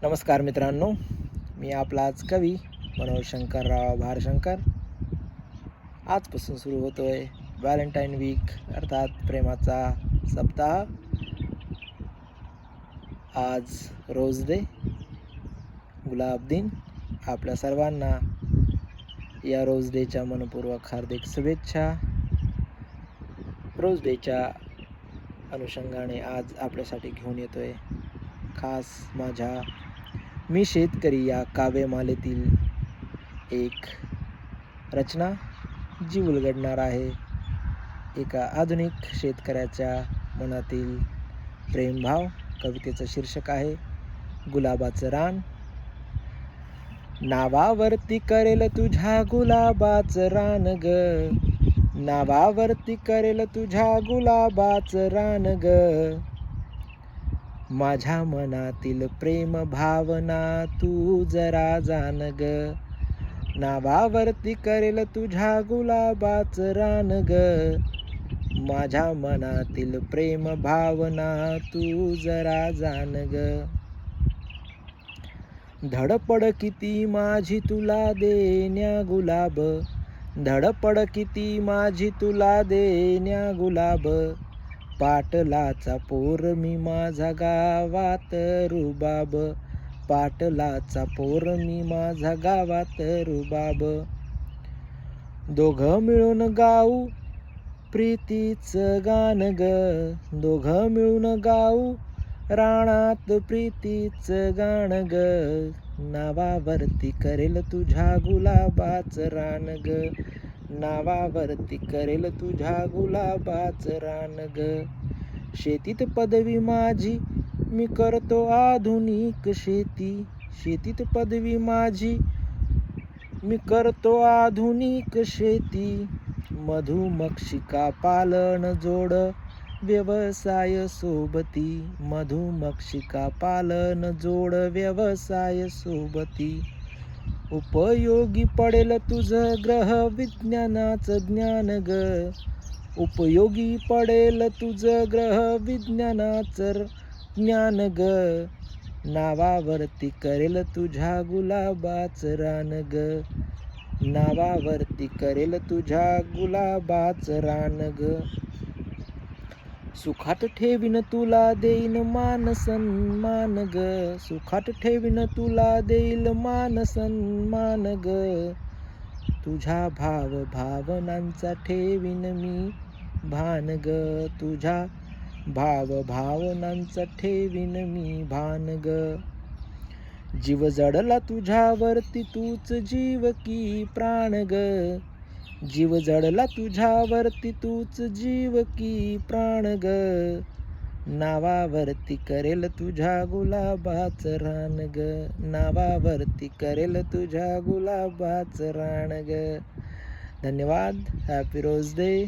नमस्कार मित्रांनो, मी आपलाच कवी मनोज शंकरराव भारशंकर. आजपासून सुरू होतोय व्हॅलेंटाईन वीक अर्थात प्रेमाचा सप्ताह. आज रोज डे, गुलाब दिन. आपल्या सर्वांना या रोज डेच्या मनपूर्वक हार्दिक शुभेच्छा. रोज डेच्या अनुषंगाने आज आपल्यासाठी घेऊन येतोय खास माझ्या मी शेतकरी या काव्यमालेतील एक रचना, जी उलगडणार आहे एका आधुनिक शेतकऱ्याच्या मनातील प्रेमभाव. कवितेचं शीर्षक आहे गुलाबाचं रान. नावावरती करेल तुझ्या गुलाबाचं रान ग, नावावरती करेल तुझ्या गुलाबाचं रान ग. माझ्या मनातील प्रेम भावना तू जरा जाण ग, नावावरती करेल तुझ्या गुलाबाचं रान ग. माझ्या मनातील प्रेम भावना तू जरा जाण ग. धडपड किती माझी तुला देण्या गुलाब, धडपड किती माझी तुला देण्या गुलाब. पाटलाचा पोर मी माझा गावात रुबाब, पाटलाचा पोर मी माझा गावात रुबाब. दोघं मिळून गाऊ प्रीतीचं गाण ग, दोघं मिळून गाऊ रानात प्रीतीचं गाण ग. नावावरती करेल तुझ्या गुलाबाचं रान ग, नावावरती करेल तुझ्या गुलाबाचं रान ग. शेतीत पदवी माझी मी करतो आधुनिक शेती, शेतीत पदवी माझी मी करतो आधुनिक शेती. मधुमक्षिका पालन जोड व्यवसाय सोबती, मधुमक्षिका पालन जोड व्यवसाय सोबती. उपयोगी पडेल तुझं ग्रह विज्ञानाचं ज्ञान ग, उपयोगी पडेल तुझं ग्रह विज्ञानाचं ज्ञान ग. नावावरती करेल तुझ्या गुलाबाचं रान ग, नावावरती करेल तुझ्या गुलाबाचं रान ग. सुखात ठेवीन तुला देईन मान सन्मान ग, सुखात ठेवीन तुला देईल मान सन्मान ग. तुझ्या भाव भावनांचा ठेवीन मी भान ग, तुझ्या भाव भावनांचा ठेवीन मी भान ग. जीव जडला तुझ्यावरती तूच जीव की प्राण ग, जीव जडला तुझ्यावरती तूच जीव की प्राण ग. नावावरती करेल तुझ्या गुलाबाचं रान ग, नावावरती करेल तुझ्या गुलाबाचं रान ग. धन्यवाद. Happy rose day.